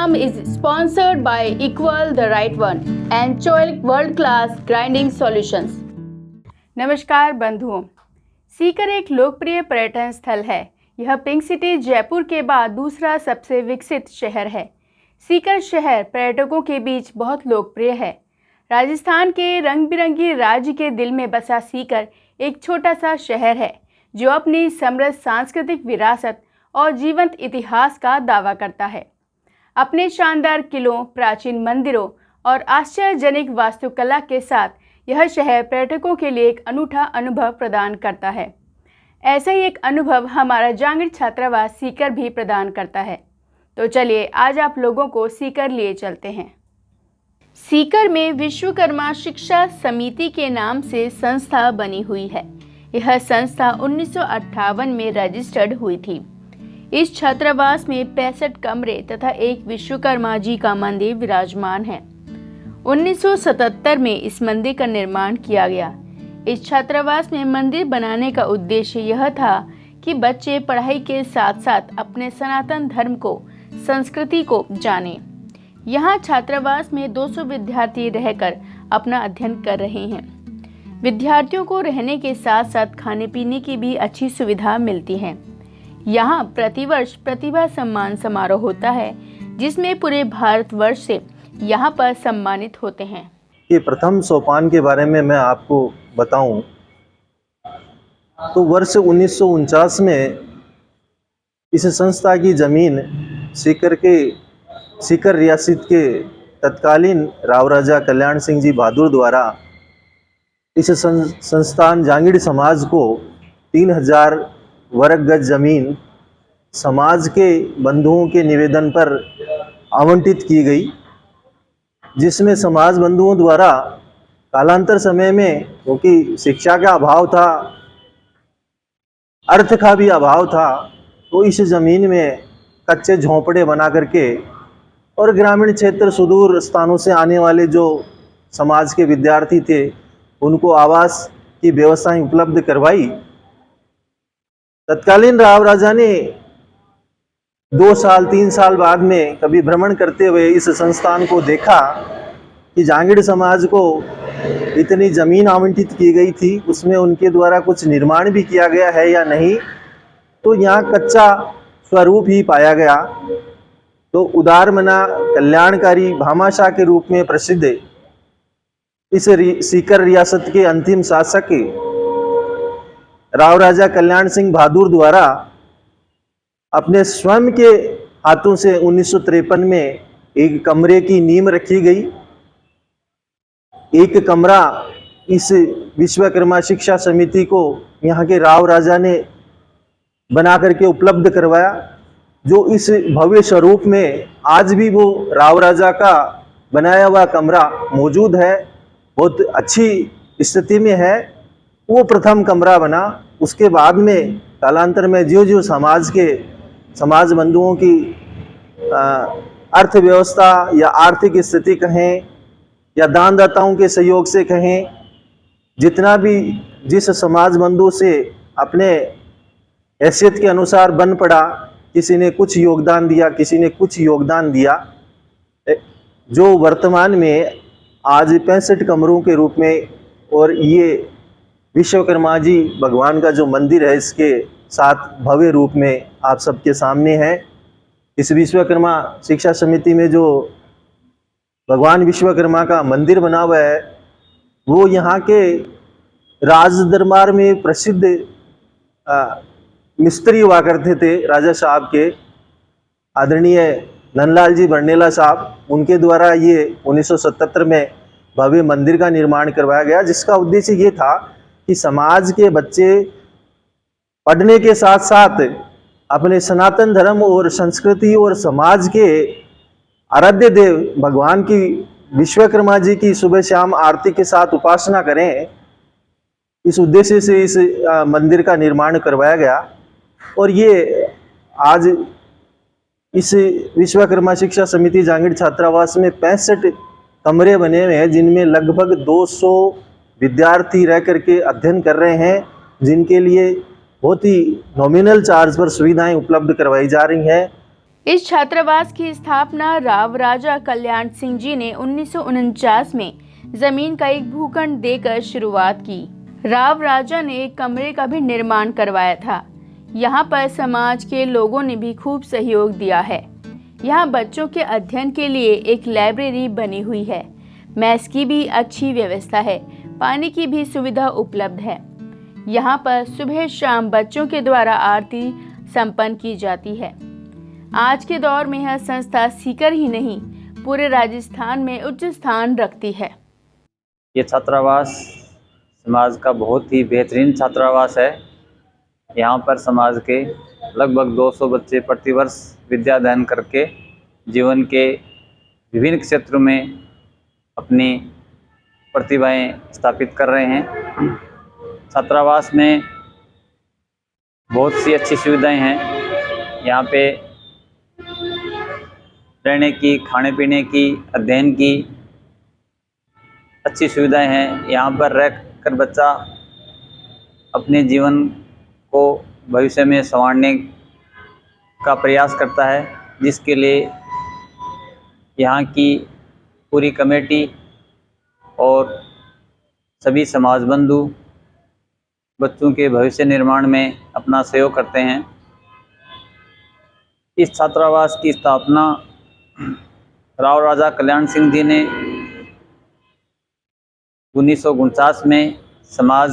program is sponsored by Equal the Right One and Choice World Class Grinding Solutions. नमस्कार बंधुओं, सीकर एक लोकप्रिय पर्यटन स्थल है। यह पिंक सिटी जयपुर के बाद दूसरा सबसे विकसित शहर है। सीकर शहर पर्यटकों के बीच बहुत लोकप्रिय है। राजस्थान के रंग बिरंगी राज्य के दिल में बसा सीकर एक छोटा सा शहर है जो अपनी समृद्ध सांस्कृतिक विरासत और जीवंत इतिहास का दावा करता है। अपने शानदार किलों, प्राचीन मंदिरों और आश्चर्यजनक वास्तुकला के साथ यह शहर पर्यटकों के लिए एक अनूठा अनुभव प्रदान करता है। ऐसा ही एक अनुभव हमारा जांगीड़ छात्रावास सीकर भी प्रदान करता है। तो चलिए आज आप लोगों को सीकर लिए चलते हैं। सीकर में विश्वकर्मा शिक्षा समिति के नाम से संस्था बनी हुई है। यह संस्था 1958 में रजिस्टर्ड हुई थी। इस छात्रावास में 65 कमरे तथा एक विश्वकर्मा जी का मंदिर विराजमान है। 1977 में इस मंदिर का निर्माण किया गया। इस छात्रावास में मंदिर बनाने का उद्देश्य यह था कि बच्चे पढ़ाई के साथ साथ अपने सनातन धर्म को, संस्कृति को जानें। यहाँ छात्रावास में 200 विद्यार्थी रहकर अपना अध्ययन कर रहे हैं। विद्यार्थियों को रहने के साथ साथ खाने पीने की भी अच्छी सुविधा मिलती है। यहाँ प्रतिवर्ष प्रतिभा सम्मान समारोह होता है जिसमें पूरे भारतवर्ष से यहाँ पर सम्मानित होते हैं। ये प्रथम सोपान के बारे में मैं आपको बताऊं तो वर्ष 1949 में इस संस्था की जमीन सीकर रियासत के तत्कालीन राव राजा कल्याण सिंह जी बहादुर द्वारा इस संस्थान जांगीड़ समाज को 3000 वर्ग गज जमीन समाज के बंधुओं के निवेदन पर आवंटित की गई, जिसमें समाज बंधुओं द्वारा कालांतर समय में क्योंकि शिक्षा का अभाव था, अर्थ का भी अभाव था, तो इस ज़मीन में कच्चे झोंपड़े बना करके और ग्रामीण क्षेत्र सुदूर स्थानों से आने वाले जो समाज के विद्यार्थी थे उनको आवास की व्यवस्थाएं उपलब्ध करवाई। तत्कालीन राव राजा ने 2 साल 3 साल बाद में कभी भ्रमण करते हुए इस संस्थान को देखा कि जांगीड़ समाज को इतनी ज़मीन आवंटित की गई थी, उसमें उनके द्वारा कुछ निर्माण भी किया गया है या नहीं, तो यहाँ कच्चा स्वरूप ही पाया गया। तो उदारमना कल्याणकारी भामाशाह के रूप में प्रसिद्ध इस सीकर रियासत के अंतिम शासक राव राजा कल्याण सिंह बहादुर द्वारा अपने स्वयं के हाथों से 1953 में एक कमरे की नींव रखी गई। एक कमरा इस विश्वकर्मा शिक्षा समिति को यहाँ के राव राजा ने बना करके उपलब्ध करवाया, जो इस भव्य स्वरूप में आज भी वो राव राजा का बनाया हुआ कमरा मौजूद है, बहुत अच्छी स्थिति में है। वो प्रथम कमरा बना। उसके बाद में कालांतर में जो समाज बंधुओं की अर्थव्यवस्था या आर्थिक स्थिति कहें या दानदाताओं के सहयोग से कहें, जितना भी जिस समाज बंधु से अपने हैसियत के अनुसार बन पड़ा, किसी ने कुछ योगदान दिया, किसी ने कुछ योगदान दिया, जो वर्तमान में आज 65 कमरों के रूप में और ये विश्वकर्मा जी भगवान का जो मंदिर है इसके साथ भव्य रूप में आप सबके सामने है। इस विश्वकर्मा शिक्षा समिति में जो भगवान विश्वकर्मा का मंदिर बना हुआ है वो यहाँ के राज दरबार में प्रसिद्ध मिस्त्री हुआ करते थे। राजा साहब के आदरणीय नंदलाल जी बरनेला साहब, उनके द्वारा ये 1977 में भव्य मंदिर का निर्माण करवाया गया, जिसका उद्देश्य ये था कि समाज के बच्चे पढ़ने के साथ साथ अपने सनातन धर्म और संस्कृति और समाज के आराध्य देव भगवान की विश्वकर्मा जी की सुबह शाम आरती के साथ उपासना करें। इस उद्देश्य से इस मंदिर का निर्माण करवाया गया। और ये आज इस विश्वकर्मा शिक्षा समिति जांगीड़ छात्रावास में 65 कमरे बने हुए हैं, जिनमें लगभग 200 विद्यार्थी रह करके अध्ययन कर रहे हैं, जिनके लिए बहुत ही नॉमिनल चार्ज पर सुविधाएं उपलब्ध करवाई जा रही हैं। इस छात्रावास की स्थापना राव राजा कल्याण सिंह जी ने 1949 में जमीन का एक भूखंड देकर शुरुआत की। राव राजा ने एक कमरे का भी निर्माण करवाया था। यहाँ पर समाज के लोगों ने भी खूब सहयोग दिया है। यहाँ बच्चों के अध्ययन के लिए एक लाइब्रेरी बनी हुई है। मैस की भी अच्छी व्यवस्था है। पानी की भी सुविधा उपलब्ध है। यहाँ पर सुबह शाम बच्चों के द्वारा आरती संपन्न की जाती है। आज के दौर में यह संस्था सीकर ही नहीं पूरे राजस्थान में उच्च स्थान रखती है। ये छात्रावास समाज का बहुत ही बेहतरीन छात्रावास है। यहाँ पर समाज के लगभग 200 बच्चे प्रतिवर्ष विद्या अध्ययन करके जीवन के विभिन्न क्षेत्रों में अपनी प्रतिभाएं स्थापित कर रहे हैं। छात्रावास में बहुत सी अच्छी सुविधाएं हैं। यहाँ पे रहने की, खाने पीने की, अध्ययन की अच्छी सुविधाएं हैं। यहाँ पर रह कर बच्चा अपने जीवन को भविष्य में संवारने का प्रयास करता है, जिसके लिए यहाँ की पूरी कमेटी और सभी समाज बंधु बच्चों के भविष्य निर्माण में अपना सहयोग करते हैं। इस छात्रावास की स्थापना राव राजा कल्याण सिंह जी ने 1949 में समाज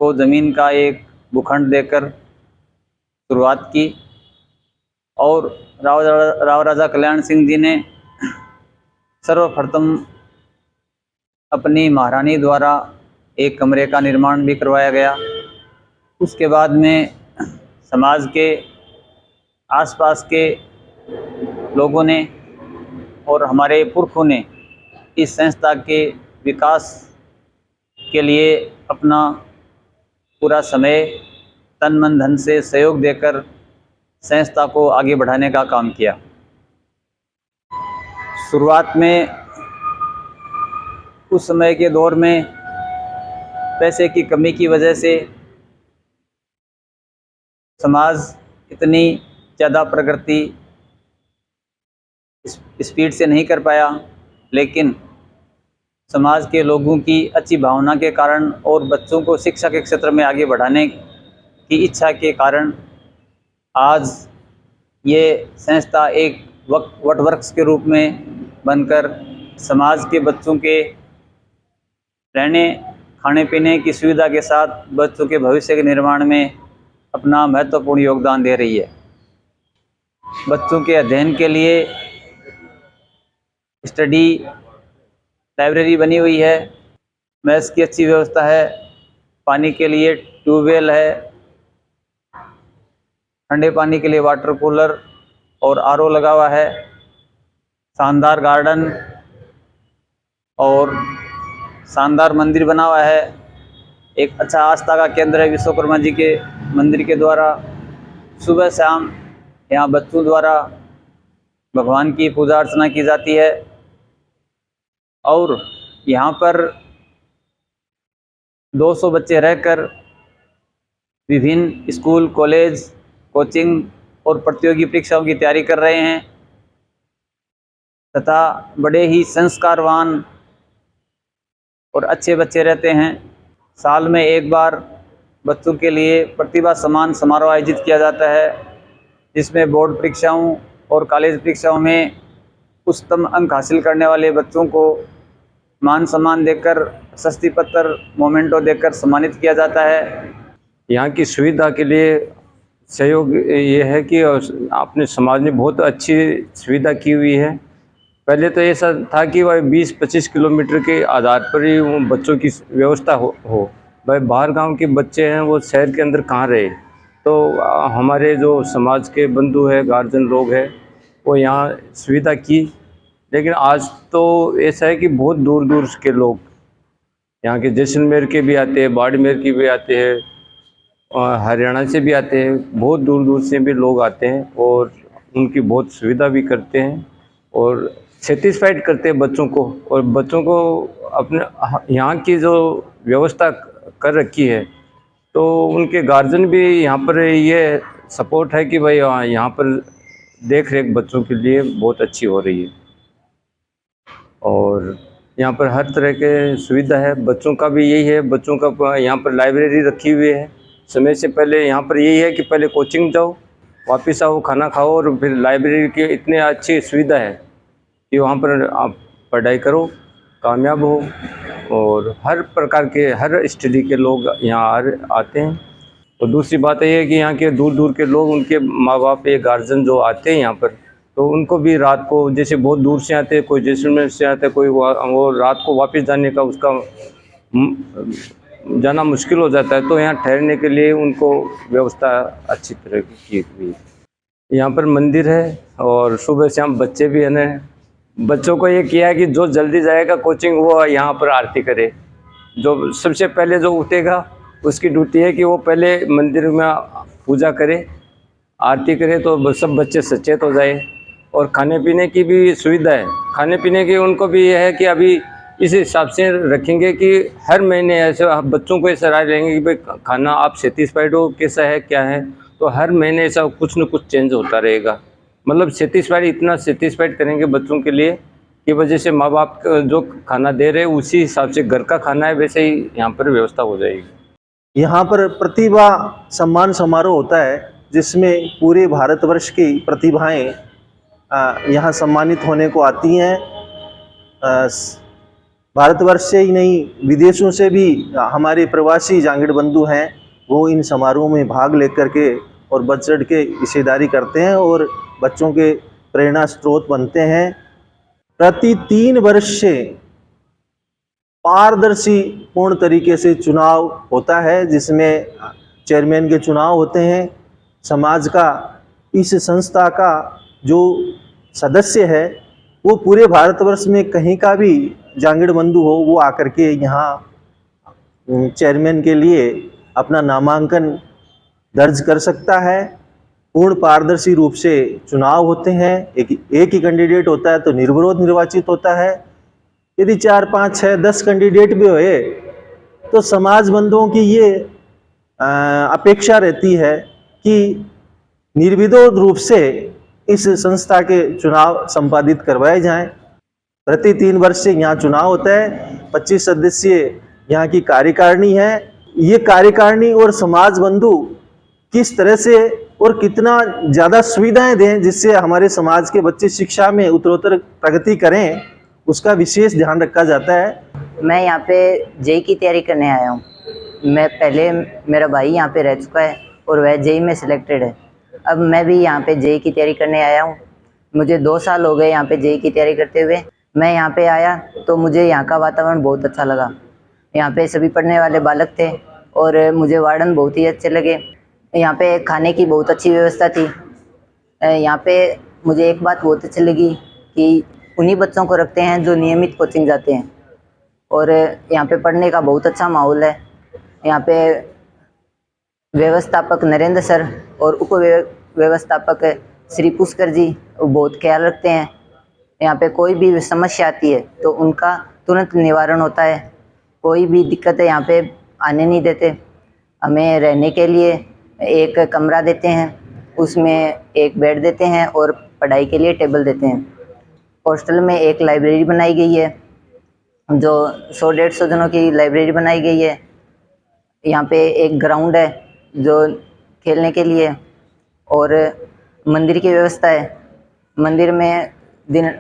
को ज़मीन का एक भूखंड देकर शुरुआत की और राव राजा कल्याण सिंह जी ने सर्वप्रथम अपनी महारानी द्वारा एक कमरे का निर्माण भी करवाया गया। उसके बाद में समाज के आसपास के लोगों ने और हमारे पुरखों ने इस संस्था के विकास के लिए अपना पूरा समय तन मन धन से सहयोग देकर संस्था को आगे बढ़ाने का काम किया। शुरुआत में उस समय के दौर में पैसे की कमी की वजह से समाज इतनी ज़्यादा प्रगति स्पीड से नहीं कर पाया, लेकिन समाज के लोगों की अच्छी भावना के कारण और बच्चों को शिक्षा के क्षेत्र में आगे बढ़ाने की इच्छा के कारण आज ये संस्था एक वटवृक्ष के रूप में बनकर समाज के बच्चों के रहने खाने पीने की सुविधा के साथ बच्चों के भविष्य के निर्माण में अपना महत्वपूर्ण योगदान दे रही है। बच्चों के अध्ययन के लिए स्टडी लाइब्रेरी बनी हुई है। मैस की अच्छी व्यवस्था है। पानी के लिए ट्यूबवेल है। ठंडे पानी के लिए वाटर कूलर और आरओ लगा हुआ है। शानदार गार्डन और शानदार मंदिर बना हुआ है। एक अच्छा आस्था का केंद्र है विश्वकर्मा जी के मंदिर के द्वारा। सुबह शाम यहाँ बच्चों द्वारा भगवान की पूजा अर्चना की जाती है और यहाँ पर 200 बच्चे रहकर विभिन्न स्कूल, कॉलेज, कोचिंग और प्रतियोगी परीक्षाओं की तैयारी कर रहे हैं तथा बड़े ही संस्कारवान और अच्छे बच्चे रहते हैं। साल में एक बार बच्चों के लिए प्रतिभा सम्मान समारोह आयोजित किया जाता है, जिसमें बोर्ड परीक्षाओं और कॉलेज परीक्षाओं में उच्चतम अंक हासिल करने वाले बच्चों को मान सम्मान देकर, प्रशस्ति पत्र, मोमेंटो देकर सम्मानित किया जाता है। यहाँ की सुविधा के लिए सहयोग ये है कि अपने समाज ने बहुत अच्छी सुविधा की हुई है। पहले तो ऐसा था कि वह 20-25 किलोमीटर के आधार पर ही वो बच्चों की व्यवस्था हो। भाई बाहर गांव के बच्चे हैं वो शहर के अंदर कहाँ रहे, तो हमारे जो समाज के बंधु हैं, गार्जियन लोग हैं, वो यहाँ सुविधा की। लेकिन आज तो ऐसा है कि बहुत दूर दूर के लोग यहाँ के जैसलमेर के भी आते हैं, बाड़मेर के भी आते हैं, हरियाणा से भी आते हैं, बहुत दूर दूर से भी लोग आते हैं और उनकी बहुत सुविधा भी करते हैं और सेटिस्फाइड करते हैं बच्चों को। और बच्चों को अपने यहाँ की जो व्यवस्था कर रखी है तो उनके गार्जियन भी यहाँ पर ये सपोर्ट है कि भाई यहाँ पर देख रेख बच्चों के लिए बहुत अच्छी हो रही है और यहाँ पर हर तरह के सुविधा है। बच्चों का भी यही है, बच्चों का यहाँ पर लाइब्रेरी रखी हुई है। समय से पहले यहाँ पर यही है कि पहले कोचिंग जाओ, वापस आओ, खाना खाओ और फिर लाइब्रेरी की इतनी अच्छी सुविधा है कि वहाँ पर आप पढ़ाई करो, कामयाब हो और हर प्रकार के हर स्टडी के लोग यहाँ आते हैं। और दूसरी बात ये है कि यहाँ के दूर दूर के लोग, उनके माँ बाप या गार्जियन जो आते हैं यहाँ पर, तो उनको भी रात को, जैसे बहुत दूर से आते हैं, कोई जैसलमेर से आते हैं, कोई वो रात को वापस जाने का उसका जाना मुश्किल हो जाता है, तो यहाँ ठहरने के लिए उनको व्यवस्था अच्छी तरह की हुई है। यहाँ पर मंदिर है और सुबह शाम बच्चे भी हैं। बच्चों को ये किया है कि जो जल्दी जाएगा कोचिंग वो यहाँ पर आरती करे। जो सबसे पहले जो उठेगा उसकी ड्यूटी है कि वो पहले मंदिर में पूजा करे, आरती करे, तो सब बच्चे सचेत हो जाए। और खाने पीने की भी सुविधा है। खाने पीने की उनको भी ये है कि अभी इस हिसाब से रखेंगे कि हर महीने ऐसे बच्चों को ऐसा राय लेंगे कि भाई खाना आप सेटिस्फाइड हो, कैसा है क्या है, तो हर महीने ऐसा कुछ न कुछ चेंज होता रहेगा। मतलब सेटिस्फाइड, इतना सेटिस्फाइड करेंगे बच्चों के लिए कि वजह से माँ बाप जो खाना दे रहे हैं उसी हिसाब से घर का खाना है वैसे ही यहाँ पर व्यवस्था हो जाएगी। यहाँ पर प्रतिभा सम्मान समारोह होता है जिसमें पूरे भारतवर्ष की प्रतिभाएं यहाँ सम्मानित होने को आती हैं। भारतवर्ष से ही नहीं, विदेशों से भी हमारे प्रवासी जांगड़ बंधु हैं, वो इन समारोह में भाग लेकर के और बढ़ चढ़ के हिस्सेदारी करते हैं और बच्चों के प्रेरणा स्रोत बनते हैं। प्रति 3 वर्ष से पारदर्शी पूर्ण तरीके से चुनाव होता है, जिसमें चेयरमैन के चुनाव होते हैं। समाज का, इस संस्था का जो सदस्य है वो पूरे भारतवर्ष में कहीं का भी जांगड़ बंधु हो, वो आकर के यहाँ चेयरमैन के लिए अपना नामांकन दर्ज कर सकता है। पूर्ण पारदर्शी रूप से चुनाव होते हैं। एक ही कैंडिडेट होता है तो निर्विरोध निर्वाचित होता है। यदि 4, 5, 6, 10 कैंडिडेट भी हुए तो समाज बंधुओं की ये अपेक्षा रहती है कि निर्विरोध रूप से इस संस्था के चुनाव संपादित करवाए जाएं। प्रति 3 वर्ष से यहाँ चुनाव होता है। 25 सदस्यीय यहाँ की कार्यकारिणी है। ये कार्यकारिणी और समाज बंधु किस तरह से और कितना ज़्यादा सुविधाएं दें जिससे हमारे समाज के बच्चे शिक्षा में उत्तरोत्तर प्रगति करें, उसका विशेष ध्यान रखा जाता है। मैं यहाँ पे जेई की तैयारी करने आया हूँ। मैं पहले, मेरा भाई यहाँ पे रह चुका है और वह जेई में सिलेक्टेड है। अब मैं भी यहाँ पे जेई की तैयारी करने आया हूँ। मुझे 2 साल हो गए यहाँ पे जेई की तैयारी करते हुए। मैं यहाँ पे आया तो मुझे यहाँ का वातावरण बहुत अच्छा लगा। यहाँ पे सभी पढ़ने वाले बालक थे और मुझे वार्डन बहुत ही अच्छे लगे। यहाँ पे खाने की बहुत अच्छी व्यवस्था थी। यहाँ पे मुझे एक बात बहुत अच्छी लगी कि उन्हीं बच्चों को रखते हैं जो नियमित कोचिंग जाते हैं और यहाँ पे पढ़ने का बहुत अच्छा माहौल है। यहाँ पे व्यवस्थापक नरेंद्र सर और उप व्यवस्थापक श्री पुष्कर जी बहुत ख्याल रखते हैं। यहाँ पे कोई भी समस्या आती है तो उनका तुरंत निवारण होता है। कोई भी दिक्कत है यहाँ पे आने नहीं देते। हमें रहने के लिए एक कमरा देते हैं, उसमें एक बेड देते हैं और पढ़ाई के लिए टेबल देते हैं। हॉस्टल में एक लाइब्रेरी बनाई गई है जो 100-150 जनों की लाइब्रेरी बनाई गई है। यहाँ पे एक ग्राउंड है जो खेलने के लिए और मंदिर की व्यवस्था है। मंदिर में दिन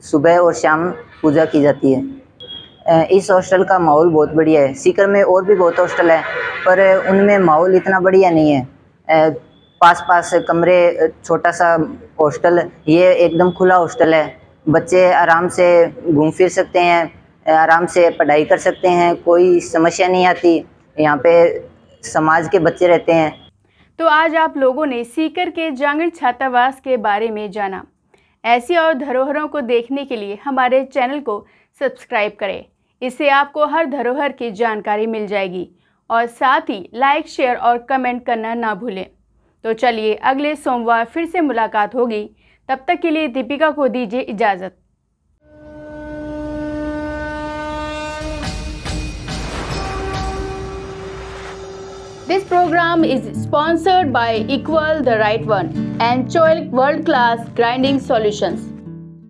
सुबह और शाम पूजा की जाती है। इस हॉस्टल का माहौल बहुत बढ़िया है। सीकर में और भी बहुत हॉस्टल है पर उनमें माहौल इतना बढ़िया नहीं है। पास कमरे, छोटा सा हॉस्टल, ये एकदम खुला हॉस्टल है। बच्चे आराम से घूम फिर सकते हैं, आराम से पढ़ाई कर सकते हैं, कोई समस्या नहीं आती। यहाँ पे समाज के बच्चे रहते हैं। तो आज आप लोगों ने सीकर के जांगड़ छात्रावास के बारे में जाना। ऐसी और धरोहरों को देखने के लिए हमारे चैनल को सब्सक्राइब करें। इससे आपको हर धरोहर की जानकारी मिल जाएगी और साथ ही लाइक, शेयर और कमेंट करना ना भूलें। तो चलिए अगले सोमवार फिर से मुलाकात होगी। तब तक के लिए दीपिका को दीजिए इजाज़त। This program is sponsored by Equal the Right One and Choilik World Class Grinding Solutions.